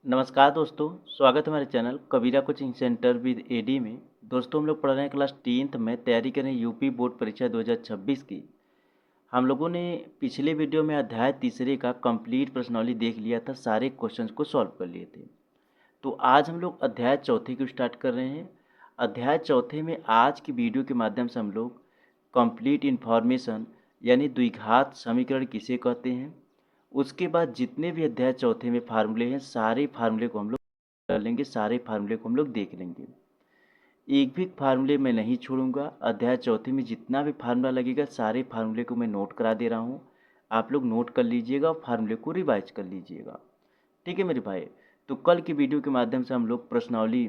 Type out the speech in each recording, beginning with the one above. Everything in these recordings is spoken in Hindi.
नमस्कार दोस्तों, स्वागत है हमारे channel Kabira coaching centre with AD में। दोस्तों हम लोग पढ़ रहे हैं क्लास 10th में, तैयारी करें यूपी बोर्ड परीक्षा 2026 की। हम लोगों ने पिछले वीडियो में अध्याय तीसरे का कंप्लीट प्रश्नावली देख लिया था, सारे क्वेश्चंस को सॉल्व कर लिए थे। तो आज हम लोग अध्याय चौथे को स्टार्ट कर रहे हैं। अध्याय चौथे में आज की वीडियो के माध्यम से हम लोग कंप्लीट इन्फॉर्मेशन यानी द्विघात समीकरण किसे कहते हैं, उसके बाद जितने भी अध्याय चौथे में फार्मूले हैं सारे फार्मूले को हम लोग कर लेंगे, सारे फार्मूले को हम लोग देख लेंगे। एक भी फार्मूले मैं नहीं छोड़ूंगा। अध्याय चौथे में जितना भी फार्मूला लगेगा सारे फार्मूले को मैं नोट करा दे रहा हूँ, आप लोग नोट कर लीजिएगा और फार्मूले को रिवाइज कर लीजिएगा। ठीक है मेरे भाई। तो कल की वीडियो के माध्यम से हम लोग प्रश्नावली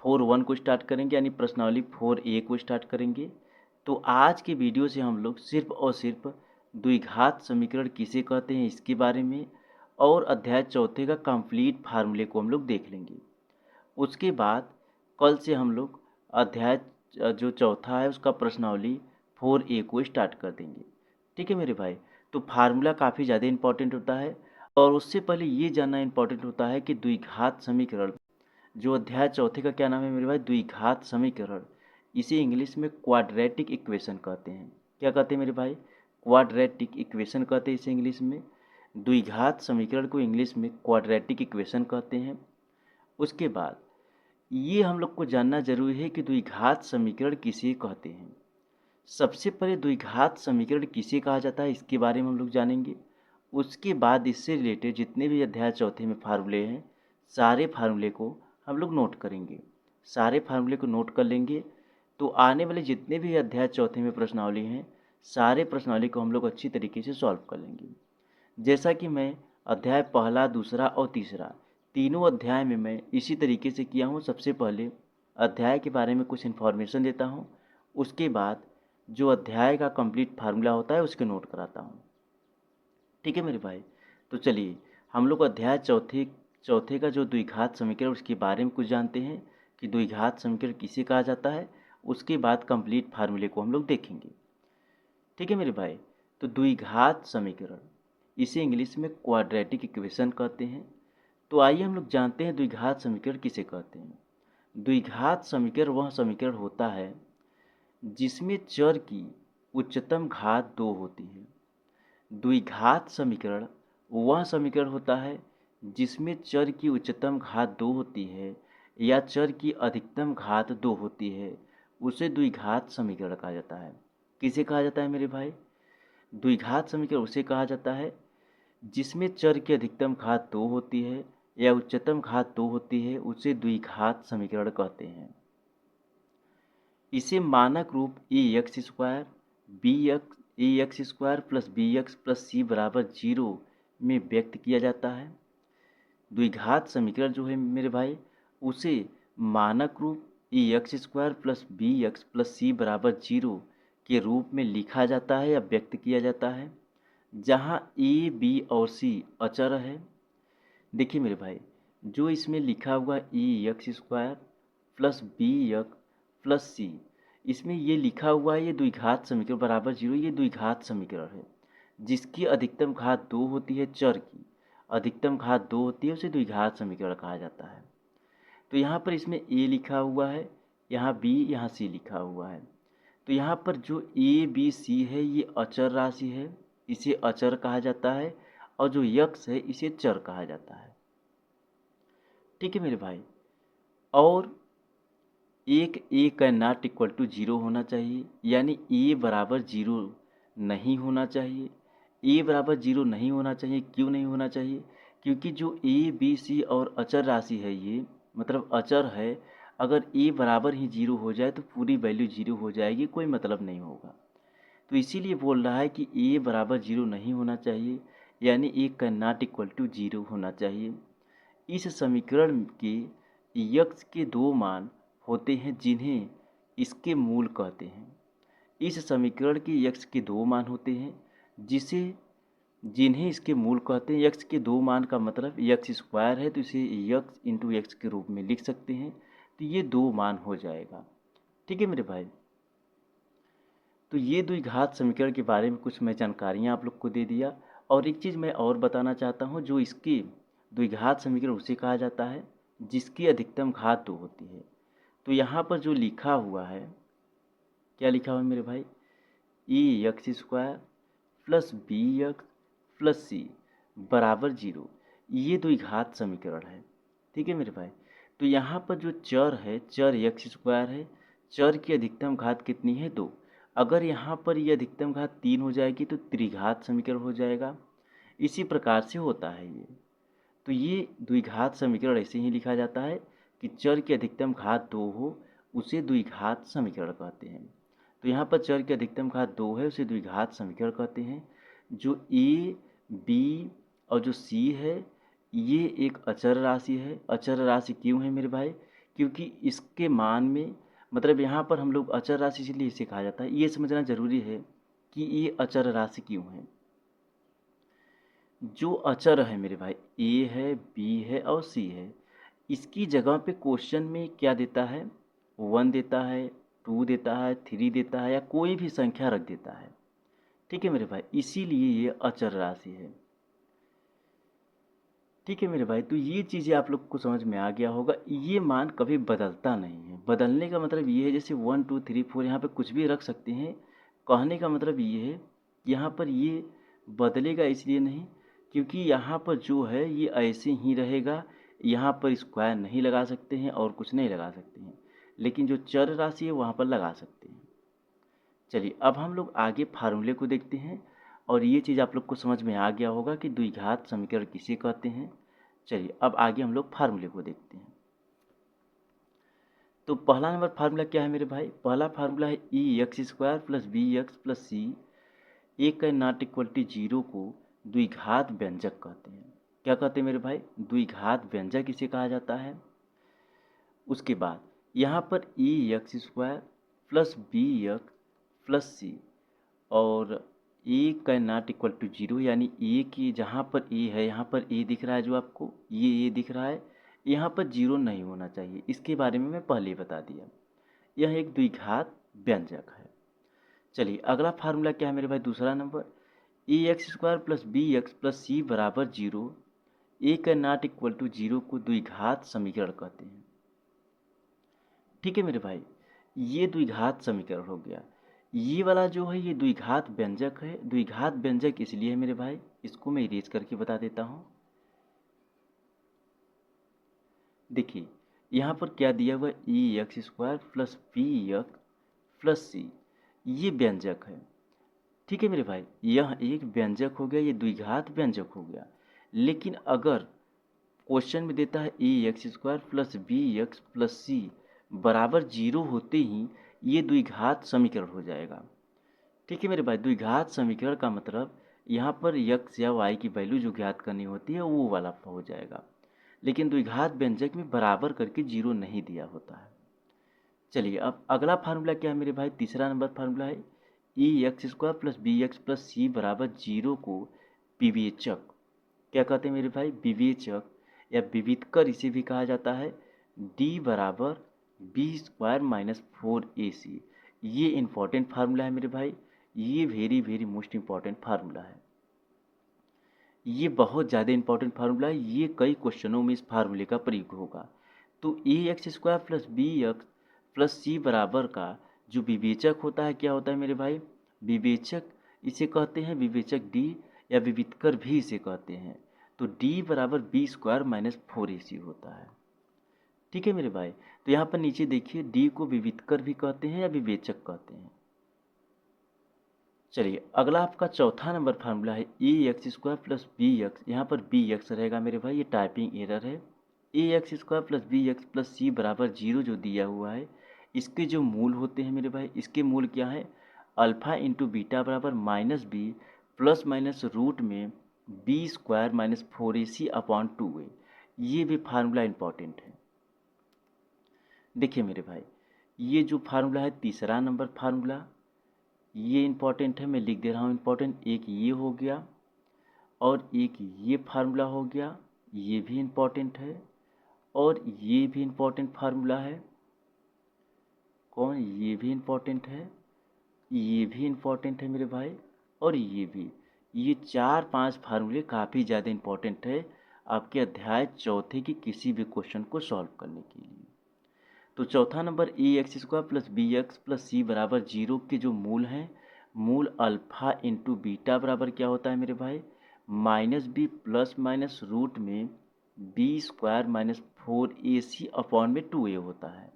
4.1 को स्टार्ट करेंगे, यानी प्रश्नावली 4A को स्टार्ट करेंगे। तो आज के वीडियो से हम लोग सिर्फ और सिर्फ द्विघात समीकरण किसे कहते हैं इसके बारे में और अध्याय चौथे का कंप्लीट फार्मूले को हम लोग देख लेंगे। उसके बाद कल से हम लोग अध्याय जो चौथा है उसका प्रश्नावली 4A को स्टार्ट कर देंगे। ठीक है मेरे भाई। तो फार्मूला काफ़ी ज़्यादा इम्पोर्टेंट होता है और उससे पहले ये जानना इम्पोर्टेंट होता है कि द्विघात समीकरण, जो अध्याय चौथे का क्या नाम है मेरे भाई, द्विघात समीकरण। इसे इंग्लिश में क्वाड्रेटिक इक्वेशन कहते हैं। क्या कहते हैं मेरे भाई? क्वाड्रेटिक इक्वेशन कहते हैं इसे इंग्लिश में। द्विघात समीकरण को इंग्लिश में क्वाड्रेटिक इक्वेशन कहते हैं। उसके बाद ये हम लोग को जानना जरूरी है कि द्विघात समीकरण किसे कहते हैं। सबसे पहले द्विघात समीकरण किसे कहा जाता है इसके बारे में हम लोग जानेंगे। उसके बाद इससे रिलेटेड जितने भी अध्याय चौथे में फार्मूले हैं सारे फार्मूले को हम लोग नोट करेंगे, सारे फार्मूले को नोट कर लेंगे। तो आने वाले जितने भी अध्याय चौथे में प्रश्नावली हैं सारे प्रश्नावली को हम लोग अच्छी तरीके से सॉल्व कर लेंगे। जैसा कि मैं अध्याय पहला, दूसरा और तीसरा तीनों अध्याय में मैं इसी तरीके से किया हूँ। सबसे पहले अध्याय के बारे में कुछ इन्फॉर्मेशन देता हूँ, उसके बाद जो अध्याय का कंप्लीट फार्मूला होता है उसके नोट कराता हूँ। ठीक है मेरे भाई। तो चलिए हम लोग अध्याय चौथे चौथे का जो द्विघात समीकरण उसके बारे में कुछ जानते हैं कि द्विघात समीकरण किसे कहा जाता है। उसके बाद कंप्लीट फार्मूले को हम लोग देखेंगे। ठीक है मेरे भाई। तो द्विघात समीकरण इसे इंग्लिश में क्वाड्रेटिक इक्वेशन कहते हैं। तो आइए हम लोग जानते हैं द्विघात समीकरण किसे कहते हैं। द्विघात समीकरण वह समीकरण होता है जिसमें चर की उच्चतम घात 2 होती है। द्विघात समीकरण वह समीकरण होता है जिसमें चर की उच्चतम घात 2 होती है या चर की अधिकतम घात 2 होती है, उसे द्विघात समीकरण कहा जाता है। किसे कहा जाता है मेरे भाई? द्विघात समीकरण उसे कहा जाता है जिसमें चर की अधिकतम घात 2 होती है या उच्चतम घात 2 होती है, उसे द्विघात समीकरण कहते हैं। इसे मानक रूप a x square plus b x plus c बराबर 0 में व्यक्त किया जाता है। द्विघात समीकरण जो है मेरे भाई उसे मानक रूप a x square plus b x plus c बराबर 0 के रूप में लिखा जाता है या व्यक्त किया जाता है, जहाँ ए बी और सी अचर है। देखिए मेरे भाई, जो इसमें लिखा हुआ a x square plus b x plus c, इसमें ये लिखा हुआ है ये द्विघात समीकरण बराबर 0, ये द्विघात समीकरण है। जिसकी अधिकतम घात 2 होती है, चर की अधिकतम घात 2 होती है, उसे द्विघात समीकरण कहा जाता है। तो यहाँ पर इसमें ए लिखा हुआ है, यहाँ बी, यहाँ सी लिखा हुआ है। तो यहाँ पर जो ए बी सी है ये अचर राशि है, इसे अचर कहा जाता है, और जो यक्स है इसे चर कहा जाता है। ठीक है मेरे भाई। और एक ए का नॉट इक्वल टू 0 होना चाहिए, यानी ए बराबर 0 नहीं होना चाहिए। ए बराबर 0 नहीं होना चाहिए, क्यों नहीं होना चाहिए? क्योंकि जो ए बी सी और अचर राशि है ये मतलब अचर है, अगर ए बराबर ही 0 हो जाए तो पूरी वैल्यू 0 हो जाएगी, कोई मतलब नहीं होगा। तो इसीलिए बोल रहा है कि ए बराबर 0 नहीं होना चाहिए, यानी ए का नॉट इक्वल टू 0 होना चाहिए। इस समीकरण के यक्स के दो मान होते हैं जिन्हें इसके मूल कहते हैं। इस समीकरण के यक्स के दो मान होते हैं जिन्हें इसके मूल कहते हैं। यक्स के दो मान का मतलब यक्स स्क्वायर है तो इसे यक्स इंटू एक्स के रूप में लिख सकते हैं, तो ये दो मान हो जाएगा। ठीक है मेरे भाई। तो ये द्विघात समीकरण के बारे में कुछ मैं जानकारियाँ आप लोग को दे दिया। और एक चीज़ मैं और बताना चाहता हूँ, जो इसके द्विघात समीकरण उसे कहा जाता है जिसकी अधिकतम घात 2 होती है। तो यहाँ पर जो लिखा हुआ है, क्या लिखा हुआ है मेरे भाई, a x square plus b x plus c बराबर 0, ये द्विघात समीकरण है। ठीक है मेरे भाई। तो यहाँ पर जो चर है, चर एक्स स्क्वायर है, चर की अधिकतम घात कितनी है, 2। अगर यहाँ पर ये अधिकतम घात 3 हो जाएगी तो त्रिघात समीकरण हो जाएगा। इसी प्रकार से होता है ये। तो ये द्विघात समीकरण ऐसे ही लिखा जाता है कि चर की अधिकतम घात 2 हो, उसे द्विघात समीकरण कहते हैं। तो यहाँ पर चर की अधिकतम घात 2 है, उसे द्विघात समीकरण कहते हैं। जो ए, बी और जो सी है, ये एक अचर राशि है। अचर राशि क्यों है मेरे भाई? क्योंकि इसके मान में, मतलब यहाँ पर हम लोग अचर राशि इसलिए इसे कहा जाता है, ये समझना जरूरी है कि ये अचर राशि क्यों है। जो अचर है मेरे भाई, ए है, बी है और सी है, इसकी जगह पे क्वेश्चन में क्या देता है, 1 देता है, 2 देता है, 3 देता है, या कोई भी संख्या रख देता है। ठीक है मेरे भाई, इसीलिए ये अचर राशि है। ठीक है मेरे भाई, तो ये चीज़ें आप लोग को समझ में आ गया होगा। ये मान कभी बदलता नहीं है। बदलने का मतलब ये है, जैसे 1 2 3 4 यहाँ पे कुछ भी रख सकते हैं। कहने का मतलब ये है, यहाँ पर ये बदलेगा इसलिए नहीं क्योंकि यहाँ पर जो है ये ऐसे ही रहेगा। यहाँ पर स्क्वायर नहीं लगा सकते हैं और कुछ नहीं लगा सकते हैं, लेकिन जो चर राशि है वहाँ पर लगा सकते हैं। चलिए अब हम लोग आगे फार्मूले को देखते हैं और ये चीज़ आप लोग को समझ में आ गया होगा कि द्विघात समीकरण किसे कहते हैं। चलिए अब आगे हम लोग फार्मूले को देखते हैं। तो पहला नंबर फार्मूला क्या है मेरे भाई? पहला फार्मूला है e x square plus b x plus c a का नॉट इक्वल टू 0 को द्विघात व्यंजक कहते हैं। क्या कहते हैं मेरे भाई? द्विघात व्यंजक इसे कहा जाता है। उसके बाद यहाँ पर e x square plus b x plus c और ए का नॉट इक्वल टू 0, यानी ए की जहाँ पर ए है, यहाँ पर ए दिख रहा है जो आपको, ये ए दिख रहा है, यहाँ पर 0 नहीं होना चाहिए। इसके बारे में मैं पहले ही बता दिया। यह एक द्विघात व्यंजक है। चलिए अगला फार्मूला क्या है मेरे भाई? दूसरा number, a x square plus b x plus c बराबर 0, ए का नॉट इक्वल टू 0 को द्विघात समीकरण कहते हैं। ठीक है मेरे भाई, ये द्विघात समीकरण हो गया। ये वाला जो है ये द्विघात व्यंजक है। द्विघात व्यंजक इसलिए है मेरे भाई, इसको मैं इरेज करके बता देता हूँ। देखिए यहाँ पर क्या दिया हुआ, e x square plus b x plus c, ये व्यंजक है। ठीक है मेरे भाई, यह एक व्यंजक हो गया, ये द्विघात व्यंजक हो गया। लेकिन अगर क्वेश्चन में देता है a x square plus b x plus c बराबर 0 होते ही ये द्विघात समीकरण हो जाएगा। ठीक है मेरे भाई, द्विघात समीकरण का मतलब यहाँ पर x या y की वैल्यू जो ज्ञात करनी होती है वो वाला हो जाएगा। लेकिन द्विघात व्यंजक में बराबर करके 0 नहीं दिया होता है। चलिए अब अगला फार्मूला क्या है मेरे भाई? तीसरा नंबर फार्मूला है e x square plus b x plus c बराबर 0 को विवेचक, क्या कहते हैं मेरे भाई? विवेचक या विविधकर इसे भी कहा जाता है। डी बराबर बी स्क्वायर माइनस 4ac, ये इंपॉर्टेंट फार्मूला है मेरे भाई। ये very very most important formula है। ये बहुत ज़्यादा इंपॉर्टेंट फार्मूला है। ये कई क्वेश्चनों में इस फार्मूले का प्रयोग होगा। तो a x square plus b x plus c बराबर का जो विवेचक होता है, क्या होता है मेरे भाई? विवेचक इसे कहते हैं विवेचक डी, या विविधकर भी इसे कहते हैं। तो डी बराबर बी स्क्वायर माइनस 4ac होता है। ठीक है मेरे भाई, तो यहाँ पर नीचे देखिए, डी को विविधकर भी कहते हैं या विवेचक कहते हैं। चलिए अगला आपका चौथा नंबर फार्मूला है a x square plus b x, यहाँ पर बी एक्स रहेगा मेरे भाई, ये टाइपिंग एरर है। A x square plus b x plus c बराबर 0 जो दिया हुआ है, इसके जो मूल होते हैं मेरे भाई, इसके मूल क्या है? अल्फ़ा इंटू बीटा बराबर minus B plus minus root में b square minus 4ac upon 2a। ये भी फार्मूला इंपॉर्टेंट है। देखिए मेरे भाई, ये जो फार्मूला है तीसरा नंबर फार्मूला, ये इम्पॉर्टेंट है, मैं लिख दे रहा हूँ इम्पॉर्टेंट। एक ये हो गया और एक ये फार्मूला हो गया, ये भी इम्पॉर्टेंट है और ये भी इम्पॉर्टेंट फार्मूला है। कौन? ये भी इम्पॉर्टेंट है, ये भी इम्पॉर्टेंट है मेरे भाई, और ये भी। ये 4 5 फार्मूले काफ़ी ज़्यादा इम्पॉर्टेंट है। आपके अध्याय चौथे की किसी भी क्वेश्चन को सॉल्व करने के लिए। तो चौथा number a x square plus b x plus c बराबर 0 के जो मूल हैं, मूल अल्फा इंटू बीटा बराबर क्या होता है मेरे भाई, minus B plus minus root में b square minus 4ac upon में 2a होता है।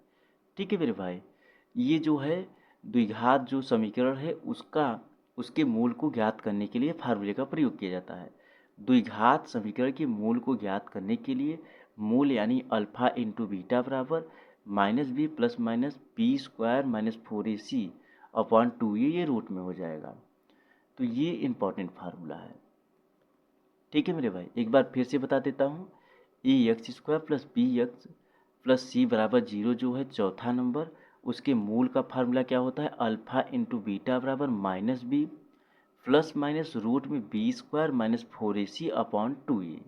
ठीक है मेरे भाई, ये जो है द्विघात जो समीकरण है उसके मूल को ज्ञात करने के लिए फार्मूले का प्रयोग किया जाता है। द्विघात समीकरण के मूल को ज्ञात करने के लिए मूल यानी अल्फा इंटू बीटा बराबर minus B plus minus B square minus 4ac upon 2a ये रूट में हो जाएगा। तो ये इम्पॉर्टेंट फार्मूला है। ठीक है मेरे भाई, एक बार फिर से बता देता हूँ। A x square plus b x plus c बराबर 0 जो है चौथा नंबर, उसके मूल का फार्मूला क्या होता है, अल्फा इंटू बीटा बराबर minus B plus minus root में b square minus 4ac upon 2a।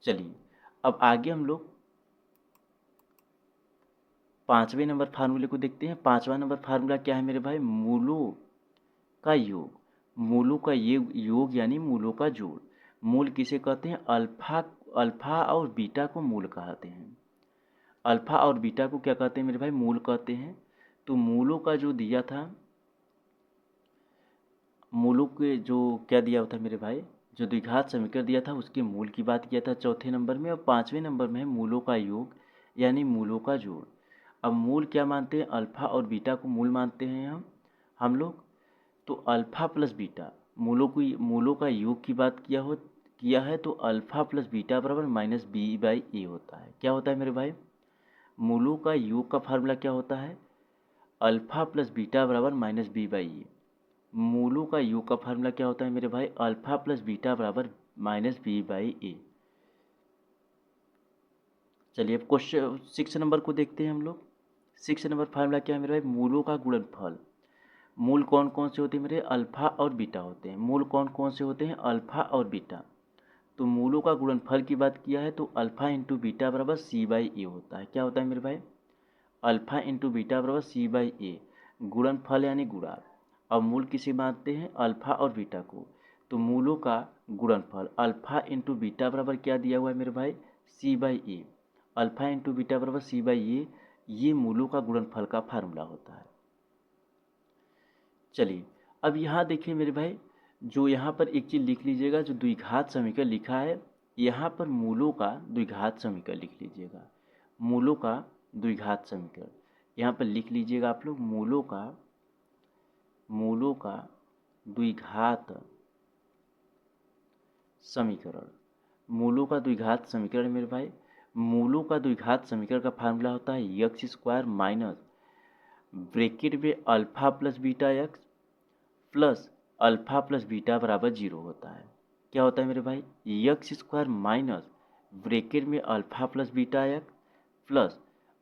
चलिए अब आगे हम लोग पाँचवें नंबर फार्मूले को देखते हैं। पाँचवा नंबर फार्मूला क्या है मेरे भाई, मूलों का योग। मूलों का ये योग यानी मूलों का जोड़। मूल किसे कहते हैं, अल्फा और बीटा को मूल कहते हैं। अल्फा और बीटा को क्या कहते हैं मेरे भाई, मूल कहते हैं। तो मूलों का जो दिया था, मूलों के जो क्या दिया था मेरे भाई, जो द्विघात समीकरण दिया था उसके मूल की बात किया था चौथे नंबर में। और पाँचवें नंबर में है मूलों का योग यानी मूलों का जोड़। अब मूल क्या मानते हैं, अल्फा और बीटा को मूल मानते हैं हम लोग। तो अल्फा प्लस बीटा मूलों का योग की बात किया है तो अल्फा प्लस बीटा बराबर माइनस बी बाई ए होता है। क्या होता है मेरे भाई, मूलों का योग का फार्मूला क्या होता है, अल्फा प्लस बीटा बराबर माइनस बी बाई ए। मूलों का योग का फार्मूला क्या होता है मेरे भाई, अल्फा प्लस बीटा बराबर माइनस बी बाई ए। चलिए अब क्वेश्चन 6 नंबर को देखते हैं हम लोग। 6 नंबर फार्मूला क्या है मेरे भाई, मूलों का गुणनफल। मूल कौन कौन से होते हैं मेरे, अल्फा और बीटा होते हैं। मूल कौन कौन से होते हैं, अल्फा और बीटा। तो मूलों का गुणनफल की बात किया है तो अल्फा इंटू बीटा बराबर सी बाई ए होता है। क्या होता है मेरे भाई, अल्फा इंटू बीटा बराबर सी बाई ए। गुणनफल यानी गुणा। अब मूल किसे मानते हैं, अल्फा और बीटा को। तो मूलों का गुणनफल अल्फा इंटू बीटा बराबर क्या दिया हुआ है मेरे भाई, c by a. Alpha into beta बराबर सी बाई ए, ये मूलों का गुणनफल का फार्मूला होता है। चलिए अब यहाँ देखिए मेरे भाई, जो यहाँ पर एक चीज़ लिख लीजिएगा, जो द्विघात समीकरण लिखा है यहाँ पर मूलों का द्विघात समीकरण लिख लीजिएगा। मूलों का द्विघात समीकरण यहाँ पर लिख लीजिएगा आप लोग, मूलों का द्विघात समीकरण। मूलों का द्विघात समीकरण मेरे भाई, मूलों का द्विघात समीकरण का फार्मूला होता है एक्स स्क्वायर माइनस ब्रैकेट में alpha plus beta x plus alpha plus beta बराबर 0 होता है। क्या होता है मेरे भाई, एक्स स्क्वायर माइनस ब्रैकेट में alpha plus beta x plus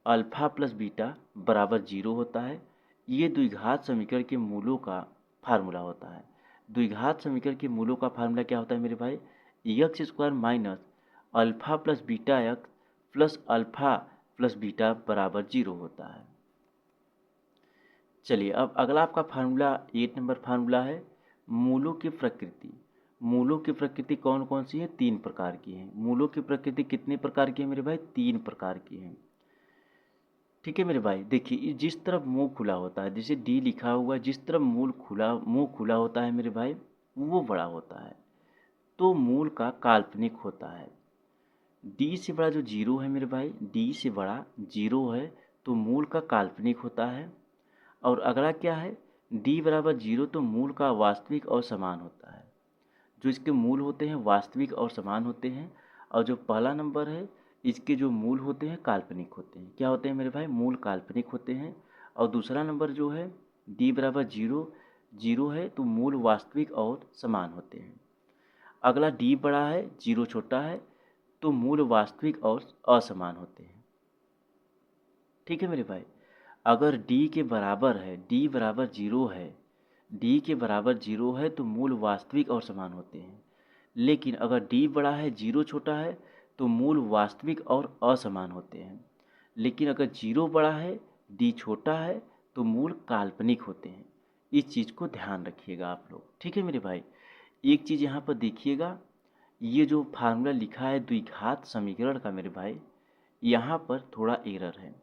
alpha plus beta बराबर 0 होता है। ये द्विघात समीकरण के मूलों का फार्मूला होता है। द्विघात समीकरण के मूलों का फार्मूला क्या होता है मेरे भाई, x square minus alpha plus beta x plus alpha plus beta बराबर 0 होता है। चलिए अब अगला आपका फार्मूला 8 नंबर फार्मूला है मूलों की प्रकृति। मूलों की प्रकृति कौन कौन सी है, 3 प्रकार की है। मूलों की प्रकृति कितने प्रकार की है मेरे भाई, 3 प्रकार की है। ठीक है मेरे भाई, देखिए जिस तरफ मुंह खुला होता है, जैसे डी लिखा हुआ है, जिस तरफ मुंह खुला होता है मेरे भाई वो बड़ा होता है, तो मूल का काल्पनिक होता है। डी से बड़ा जो 0 है मेरे भाई, डी से बड़ा 0 है तो मूल का काल्पनिक होता है। और अगला क्या है, डी बराबर 0 तो मूल का वास्तविक और समान होता है। जो इसके मूल होते हैं वास्तविक और समान होते हैं। और जो पहला नंबर है, इसके जो मूल होते हैं काल्पनिक होते हैं। क्या होते हैं मेरे भाई, मूल काल्पनिक होते हैं। और दूसरा नंबर जो है डी बराबर 0 है तो मूल वास्तविक और समान होते हैं। अगला डी बड़ा है 0 छोटा है तो मूल वास्तविक और असमान होते हैं। ठीक है मेरे भाई, अगर डी के बराबर है, डी बराबर 0 है, डी के बराबर 0 है तो मूल वास्तविक और समान होते हैं। लेकिन अगर डी बड़ा है 0 छोटा है तो मूल वास्तविक और असमान होते हैं। लेकिन अगर 0 बड़ा है डी छोटा है तो मूल काल्पनिक होते हैं। इस चीज़ को ध्यान रखिएगा आप लोग। ठीक है मेरे भाई, एक चीज़ यहाँ पर देखिएगा, ये जो फार्मूला लिखा है द्विघात समीकरण का मेरे भाई, यहाँ पर थोड़ा एरर है।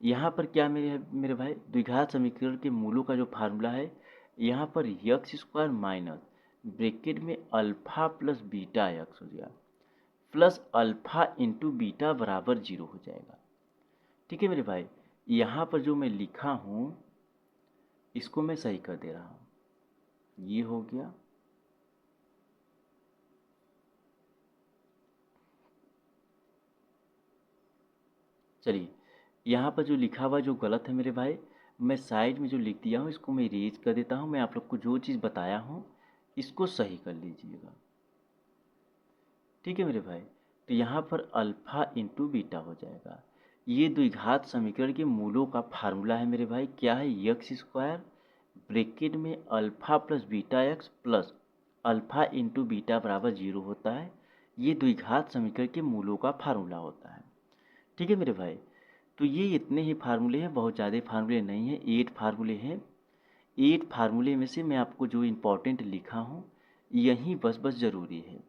यहाँ पर क्या मेरे भाई, द्विघात समीकरण के मूलों का जो फार्मूला है, यहाँ पर यक्स स्क्वायर माइनस ब्रैकेट में अल्फा प्लस बीटा यक्स हो जाएगा, प्लस अल्फा इंटू बीटा बराबर 0 हो जाएगा। ठीक है मेरे भाई, यहाँ पर जो मैं लिखा हूँ इसको मैं सही कर दे रहा हूँ। ये हो गया। चलिए, यहाँ पर जो लिखा हुआ जो गलत है मेरे भाई, मैं साइड में जो लिख दिया हूँ इसको मैं इरेज कर देता हूँ। मैं आप लोग को जो चीज़ बताया हूँ इसको सही कर लीजिएगा। ठीक है मेरे भाई, तो यहाँ पर अल्फा इंटू बीटा हो जाएगा। ये द्विघात समीकरण के मूलों का फार्मूला है मेरे भाई। क्या है, यक्स स्क्वायर ब्रैकेट में alpha plus beta x plus alpha into beta बराबर 0 होता है। ये द्विघात समीकरण के मूलों का फार्मूला होता है। ठीक है मेरे भाई, तो ये इतने ही फार्मूले हैं, बहुत ज़्यादा फार्मूले नहीं हैं, 8 फार्मूले हैं। 8 फार्मूले में से मैं आपको जो इम्पोर्टेंट लिखा हूँ यही बस ज़रूरी है।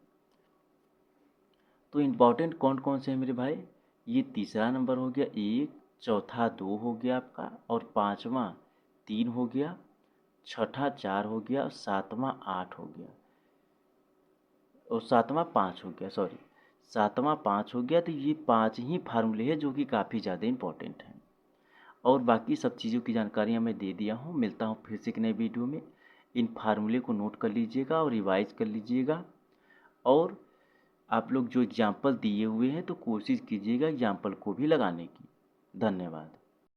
तो इम्पॉर्टेंट कौन कौन से हैं मेरे भाई, ये तीसरा नंबर हो गया 1, चौथा 2 हो गया आपका, और पाँचवा 3 हो गया, छठा 4 हो गया, और सातवां 8 हो गया, और सातवां 5 हो गया, सॉरी सातवां 5 हो गया। तो ये 5 ही फार्मूले हैं जो कि काफ़ी ज़्यादा इंपॉर्टेंट हैं, और बाकी सब चीज़ों की जानकारियाँ मैं दे दिया हूँ। मिलता हूँ फिर से एक नए वीडियो में। इन फार्मूले को नोट कर लीजिएगा और रिवाइज कर लीजिएगा, और आप लोग जो एग्जाम्पल दिए हुए हैं तो कोशिश कीजिएगा एग्जाम्पल को भी लगाने की। धन्यवाद।